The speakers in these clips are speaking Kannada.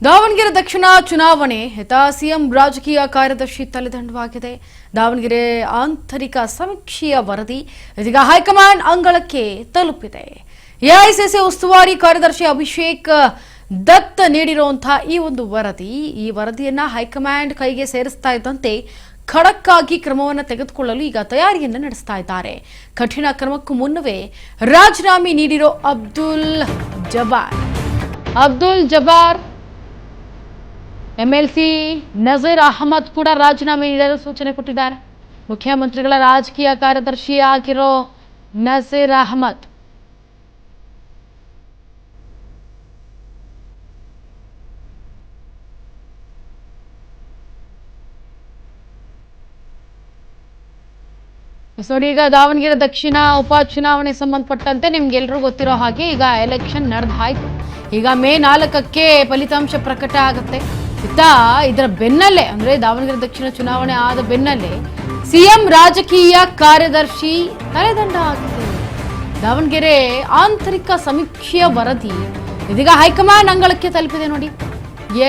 ದಾವಣಗೆರೆ ದಕ್ಷಿಣ ಚುನಾವಣೆ ಹಿತ ಸಿಎಂ ರಾಜಕೀಯ ಕಾರ್ಯದರ್ಶಿ ತಲೆದಂಡವಾಗಿದೆ. ದಾವಣಗೆರೆ ಆಂತರಿಕ ಸಮೀಕ್ಷೆಯ ವರದಿ ಇದೀಗ ಹೈಕಮಾಂಡ್ ಅಂಗಳಕ್ಕೆ ತಲುಪಿದೆ. ಎಐಸಿಸಿ ಉಸ್ತುವಾರಿ ಕಾರ್ಯದರ್ಶಿ ಅಭಿಷೇಕ್ ದತ್ ನೀಡಿರುವಂತಹ ಈ ವರದಿಯನ್ನ ಹೈಕಮಾಂಡ್ ಕೈಗೆ ಸೇರಿಸ್ತಾ ಇದ್ದಂತೆ ಖಡಕ್ ಆಗಿ ಕ್ರಮವನ್ನು ತೆಗೆದುಕೊಳ್ಳಲು ಈಗ ತಯಾರಿಯನ್ನು ನಡೆಸ್ತಾ ಇದ್ದಾರೆ. ಕಠಿಣ ಕ್ರಮಕ್ಕೂ ಮುನ್ನವೇ ರಾಜೀನಾಮೆ ನೀಡಿರೋ ಅಬ್ದುಲ್ ಜಬ್ಬಾರ್ ಎಂಎಲ್ಸಿ ನಜೀರ್ ಅಹಮದ್ ಕೂಡ ರಾಜೀನಾಮೆ ನೀಡಲು ಸೂಚನೆ ಕೊಟ್ಟಿದ್ದಾರೆ. ಮುಖ್ಯಮಂತ್ರಿಗಳ ರಾಜಕೀಯ ಕಾರ್ಯದರ್ಶಿ ಆಗಿರೋ ನಜೀರ್ ಅಹಮದ್ ನೋಡಿ, ಈಗ ದಾವಣಗೆರೆ ದಕ್ಷಿಣ ಉಪಚುನಾವಣೆ ಸಂಬಂಧಪಟ್ಟಂತೆ ನಿಮ್ಗೆಲ್ರಿಗೂ ಗೊತ್ತಿರೋ ಹಾಗೆ ಈಗ ಎಲೆಕ್ಷನ್ ನಡೆದಾಯ್ತು. ಈಗ ಮೇ 4ಕ್ಕೆ ಫಲಿತಾಂಶ ಪ್ರಕಟ ಆಗುತ್ತೆ. ಇದರ ಬೆನ್ನಲ್ಲೇ ಅಂದ್ರೆ ದಾವಣಗೆರೆ ದಕ್ಷಿಣ ಚುನಾವಣೆ ಆದ ಬೆನ್ನಲ್ಲೇ ಸಿಎಂ ರಾಜಕೀಯ ಕಾರ್ಯದರ್ಶಿ ತಲೆದಂಡ ಆಗಿದೆ. ದಾವಣಗೆರೆ ಆಂತರಿಕ ಸಮೀಕ್ಷೆಯ ವರದಿ ಇದೀಗ ಹೈಕಮಾಂಡ್ ಅಂಗಳಕ್ಕೆ ತಲುಪಿದೆ. ನೋಡಿ,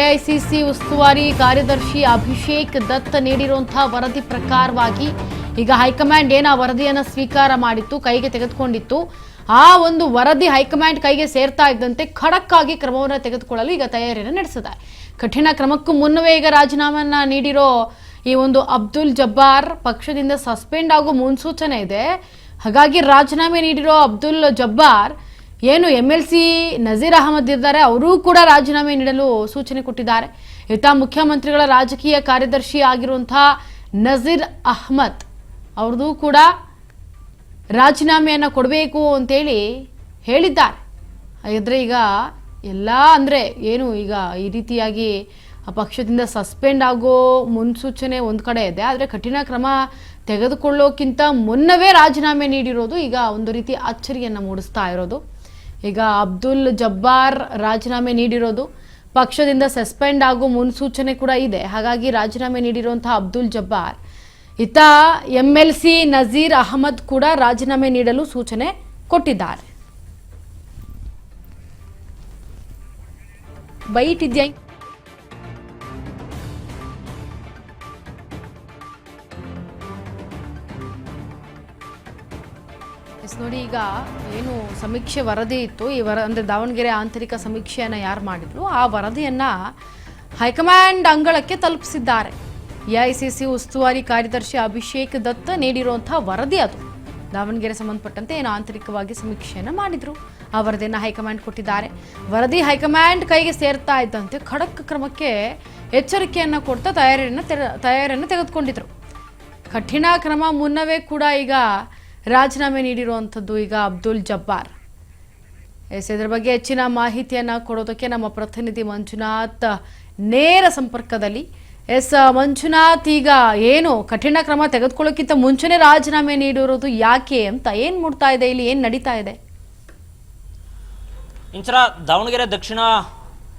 ಎಐಸಿಸಿ ಉಸ್ತುವಾರಿ ಕಾರ್ಯದರ್ಶಿ ಅಭಿಷೇಕ್ ದತ್ ನೀಡಿರುವಂತಹ ವರದಿ ಪ್ರಕಾರವಾಗಿ ಈಗ ಹೈಕಮಾಂಡ್ ಏನ ವರದಿಯನ್ನು ಸ್ವೀಕಾರ ಮಾಡಿತ್ತು, ಕೈಗೆ ತೆಗೆದುಕೊಂಡಿತ್ತು, ಆ ಒಂದು ವರದಿ ಹೈಕಮಾಂಡ್ ಕೈಗೆ ಸೇರ್ತಾ ಇದ್ದಂತೆ ಖಡಕ್ ಆಗಿ ಕ್ರಮವನ್ನು ತೆಗೆದುಕೊಳ್ಳಲು ಈಗ ತಯಾರಿಯನ್ನು ನಡೆಸಿದೆ. ಕಠಿಣ ಕ್ರಮಕ್ಕೂ ಮುನ್ನವೇ ಈಗ ರಾಜೀನಾಮೆಯನ್ನ ನೀಡಿರೋ ಅಬ್ದುಲ್ ಜಬ್ಬಾರ್ ಪಕ್ಷದಿಂದ ಸಸ್ಪೆಂಡ್ ಆಗೋ ಮುನ್ಸೂಚನೆ ಇದೆ. ಹಾಗಾಗಿ ರಾಜೀನಾಮೆ ನೀಡಿರೋ ಅಬ್ದುಲ್ ಜಬ್ಬಾರ್ ಏನು ಎಂಎಲ್ಸಿ ನಜೀರ್ ಅಹಮದ್ ಇದ್ದಾರೆ, ಅವರೂ ಕೂಡ ರಾಜೀನಾಮೆ ನೀಡಲು ಸೂಚನೆ ಕೊಟ್ಟಿದ್ದಾರೆ. ಮುಖ್ಯಮಂತ್ರಿಗಳ ರಾಜಕೀಯ ಕಾರ್ಯದರ್ಶಿ ಆಗಿರುವಂತಹ ನಜೀರ್ ಅಹಮದ್ ಅವ್ರದ್ದು ಕೂಡ ರಾಜೀನಾಮೆಯನ್ನು ಕೊಡಬೇಕು ಅಂತೇಳಿ ಹೇಳಿದ್ದಾರೆ. ಹಾಗಾದರೆ ಈಗ ಎಲ್ಲ ಅಂದರೆ ಏನು, ಈಗ ಈ ರೀತಿಯಾಗಿ ಪಕ್ಷದಿಂದ ಸಸ್ಪೆಂಡ್ ಆಗೋ ಮುನ್ಸೂಚನೆ ಒಂದು ಕಡೆ ಇದೆ, ಆದರೆ ಕಠಿಣ ಕ್ರಮ ತೆಗೆದುಕೊಳ್ಳೋಕ್ಕಿಂತ ಮುನ್ನವೇ ರಾಜೀನಾಮೆ ನೀಡಿರೋದು ಈಗ ಒಂದು ರೀತಿ ಅಚ್ಚರಿಯನ್ನು ಮೂಡಿಸ್ತಾ ಇರೋದು. ಈಗ ಅಬ್ದುಲ್ ಜಬ್ಬಾರ್ ರಾಜೀನಾಮೆ ನೀಡಿರೋದು, ಪಕ್ಷದಿಂದ ಸಸ್ಪೆಂಡ್ ಆಗೋ ಮುನ್ಸೂಚನೆ ಕೂಡ ಇದೆ. ಹಾಗಾಗಿ ರಾಜೀನಾಮೆ ನೀಡಿರುವಂತಹ ಅಬ್ದುಲ್ ಜಬ್ಬಾರ್ ಎಂಎಲ್ಸಿ ನಜೀರ್ ಅಹಮದ್ ಕೂಡ ರಾಜೀನಾಮೆ ನೀಡಲು ಸೂಚನೆ ಕೊಟ್ಟಿದ್ದಾರೆ. ಬೈಟ್ ಇದೆಯಾ? ನೋಡಿ, ಈಗ ಏನು ಸಮೀಕ್ಷೆ ವರದಿ ಇತ್ತು, ಅಂದ್ರೆ ದಾವಣಗೆರೆ ಆಂತರಿಕ ಸಮೀಕ್ಷೆಯನ್ನ ಯಾರು ಮಾಡಿದ್ರು ಆ ವರದಿಯನ್ನ ಹೈಕಮಾಂಡ್ ಅಂಗಳಕ್ಕೆ ತಲುಪಿಸಿದ್ದಾರೆ. ಎಐಸಿಸಿ ಉಸ್ತುವಾರಿ ಕಾರ್ಯದರ್ಶಿ ಅಭಿಷೇಕ್ ದತ್ ನೀಡಿರುವಂತಹ ವರದಿ ಅದು. ದಾವಣಗೆರೆ ಸಂಬಂಧಪಟ್ಟಂತೆ ಏನು ಆಂತರಿಕವಾಗಿ ಸಮೀಕ್ಷೆಯನ್ನು ಮಾಡಿದ್ರು, ಆ ವರದಿಯನ್ನು ಹೈಕಮಾಂಡ್ ಕೊಟ್ಟಿದ್ದಾರೆ. ವರದಿ ಹೈಕಮಾಂಡ್ ಕೈಗೆ ಸೇರ್ತಾ ಇದ್ದಂತೆ ಖಡಕ್ ಕ್ರಮಕ್ಕೆ ಎಚ್ಚರಿಕೆಯನ್ನು ಕೊಡ್ತಾ ತಯಾರಿಯನ್ನು ತೆಗೆದುಕೊಂಡಿದ್ರು. ಕಠಿಣ ಕ್ರಮ ಮುನ್ನವೇ ಕೂಡ ಈಗ ರಾಜೀನಾಮೆ ನೀಡಿರುವಂಥದ್ದು ಈಗ ಅಬ್ದುಲ್ ಜಬ್ಬಾರ್. ಇದರ ಬಗ್ಗೆ ಹೆಚ್ಚಿನ ಮಾಹಿತಿಯನ್ನು ಕೊಡೋದಕ್ಕೆ ನಮ್ಮ ಪ್ರತಿನಿಧಿ ಮಂಜುನಾಥ್ ನೇರ ಸಂಪರ್ಕದಲ್ಲಿ. ಮಂಜುನಾಥ್, ಈಗ ಏನು ಕಠಿಣ ಕ್ರಮ ತೆಗೆದುಕೊಳ್ಳೋಕ್ಕಿಂತ ಮುಂಚೆನೇ ರಾಜೀನಾಮೆ ನೀಡಿರೋದು ಯಾಕೆ ಅಂತ ಏನ್ ಮೂಡ್ತಾ ಇದೆ, ಇಲ್ಲಿ ಏನ್ ನಡೀತಾ ಇದೆ? ಇಂಚರ ದಾವಣಗೆರೆ ದಕ್ಷಿಣ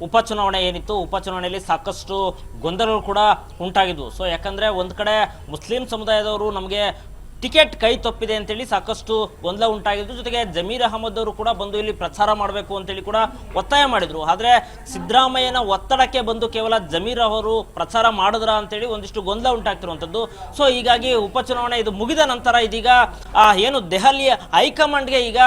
ಉಪಚುನಾವಣೆ ಏನಿತ್ತು, ಉಪಚುನಾವಣೆಯಲ್ಲಿ ಸಾಕಷ್ಟು ಗೊಂದಲಗಳು ಕೂಡ ಉಂಟಾಗಿದ್ವು. ಸೊ ಯಾಕಂದ್ರೆ ಒಂದ್ ಕಡೆ ಮುಸ್ಲಿಂ ಸಮುದಾಯದವರು ನಮಗೆ ಟಿಕೆಟ್ ಕೈ ತಪ್ಪಿದೆ ಅಂತೇಳಿ ಸಾಕಷ್ಟು ಗೊಂದಲ ಉಂಟಾಗಿದ್ದು, ಜೊತೆಗೆ ಜಮೀರ್ ಅಹಮದ್ ಅವರು ಕೂಡ ಬಂದು ಇಲ್ಲಿ ಪ್ರಚಾರ ಮಾಡಬೇಕು ಅಂತೇಳಿ ಕೂಡ ಒತ್ತಾಯ ಮಾಡಿದ್ರು. ಆದರೆ ಸಿದ್ದರಾಮಯ್ಯನ ಒತ್ತಡಕ್ಕೆ ಬಂದು ಕೇವಲ ಜಮೀರ್ ಅವರು ಪ್ರಚಾರ ಮಾಡಿದ್ರ ಅಂತೇಳಿ ಒಂದಿಷ್ಟು ಗೊಂದಲ ಉಂಟಾಗ್ತಿರುವಂಥದ್ದು. ಸೊ ಹೀಗಾಗಿ ಉಪಚುನಾವಣೆ ಇದು ಮುಗಿದ ನಂತರ ಇದೀಗ ಏನು ದೆಹಲಿಯ ಹೈಕಮಾಂಡ್ಗೆ ಈಗ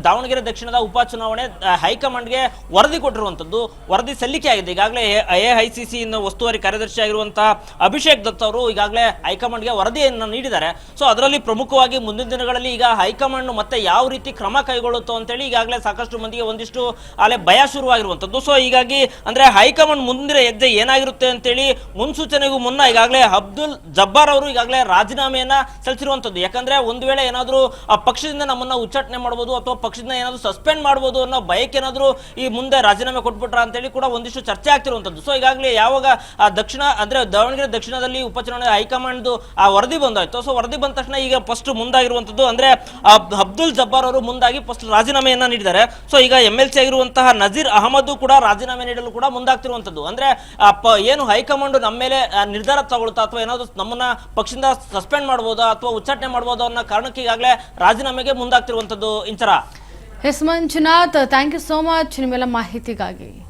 ದಾವಣಗೆರೆ ದಕ್ಷಿಣದ ಉಪಚುನಾವಣೆ ಹೈಕಮಾಂಡ್ಗೆ ವರದಿ ಕೊಟ್ಟಿರುವಂಥದ್ದು, ವರದಿ ಸಲ್ಲಿಕೆ ಆಗಿದೆ. ಈಗಾಗಲೇ ಎಐಸಿಸಿ ಉಸ್ತುವಾರಿ ಕಾರ್ಯದರ್ಶಿ ಆಗಿರುವಂತಹ ಅಭಿಷೇಕ್ ದತ್ ಅವರು ಈಗಾಗಲೇ ಹೈಕಮಾಂಡ್ಗೆ ವರದಿಯನ್ನು ನೀಡಿದ್ದಾರೆ. ಸೊ ಅದರಲ್ಲಿ ಪ್ರಮುಖವಾಗಿ ಮುಂದಿನ ದಿನಗಳಲ್ಲಿ ಈಗ ಹೈಕಮಾಂಡ್ ಮತ್ತೆ ಯಾವ ರೀತಿ ಕ್ರಮ ಕೈಗೊಳ್ಳುತ್ತೋ ಅಂತೇಳಿ ಈಗಾಗಲೇ ಸಾಕಷ್ಟು ಮಂದಿಗೆ ಒಂದಿಷ್ಟು ಅಲ್ಲೇ ಭಯ ಶುರುವಾಗಿರುವಂಥದ್ದು. ಸೊ ಹೀಗಾಗಿ ಅಂದ್ರೆ ಹೈಕಮಾಂಡ್ ಮುಂದಿನ ಹೆಜ್ಜೆ ಏನಾಗಿರುತ್ತೆ ಅಂತೇಳಿ ಮುನ್ಸೂಚನೆಗೂ ಮುನ್ನ ಈಗಾಗಲೇ ಅಬ್ದುಲ್ ಜಬ್ಬಾರ್ ಅವರು ಈಗಾಗಲೇ ರಾಜೀನಾಮೆಯನ್ನ ಸಲ್ಲಿಸಿರುವಂಥದ್ದು. ಯಾಕಂದ್ರೆ ಒಂದು ವೇಳೆ ಏನಾದರೂ ಆ ಪಕ್ಷದಿಂದ ನಮ್ಮನ್ನ ಉಚ್ಚಾಟನೆ ಮಾಡಬಹುದು ಅಥವಾ ಪಕ್ಷದಿಂದ ಏನಾದರೂ ಸಸ್ಪೆಂಡ್ ಮಾಡಬಹುದು ಅನ್ನೋ ಭಯಕ್ಕೆ ಏನಾದರೂ ಈ ಮುಂದೆ ರಾಜೀನಾಮೆ ಕೊಟ್ಬಿಟ್ರ ಅಂತೇಳಿ ಕೂಡ ಒಂದಿಷ್ಟು ಚರ್ಚೆ ಆಗ್ತಿರುವಂಥದ್ದು. ಸೊ ಈಗಾಗಲೇ ಯಾವಾಗ ಆ ದಕ್ಷಿಣ ಅಂದ್ರೆ ದಾವಣಗೆರೆ ದಕ್ಷಿಣದಲ್ಲಿ ಉಪಚುನಾವಣೆ ಹೈಕಮಾಂಡ್ ಆ ವರದಿ ಬಂದಾಯ್ತು, ಸೊ ವರದಿ ಬಂದ ತಕ್ಷಣ ಈಗ ಫಸ್ಟ್ ಮುಂದಾಗಿರುವಂತದ್ದು ಅಂದ್ರೆ ಅಬ್ದುಲ್ ಜಬ್ಬಾರ್ ಅವರು ಮುಂದಾಗಿ ಫಸ್ಟ್ ರಾಜೀನಾಮೆಯನ್ನ ನೀಡಿದ್ದಾರೆ. ಸೊ ಈಗ ಎಂಎಲ್ಸಿ ಆಗಿರುವಂತಹ ನಜೀರ್ ಅಹಮದ್ ಕೂಡ ರಾಜೀನಾಮೆ ನೀಡಲು ಕೂಡ ಮುಂದಾಗ್ತಿರುವಂತದ್ದು. ಅಂದ್ರೆ ಏನು ಹೈಕಮಾಂಡ್ ನಮ್ಮ ಮೇಲೆ ನಿರ್ಧಾರ ತಗೊಳ್ತಾ ಅಥವಾ ಏನಾದ್ರು ನಮ್ಮನ್ನ ಪಕ್ಷದಿಂದ ಸಸ್ಪೆಂಡ್ ಮಾಡಬಹುದಾ ಅಥವಾ ಉಚ್ಚಾಟನೆ ಮಾಡಬಹುದಾ ಅನ್ನೋ ಕಾರಣಕ್ಕೆ ಈಗಾಗಲೇ ರಾಜೀನಾಮೆಗೆ ಮುಂದಾಗ್ತಿರುವಂತದ್ದು. Inchara S Manjunath, thank you so much ನಿಮ್ಮೆಲ್ಲ ಮಾಹಿತಿಗಾಗಿ.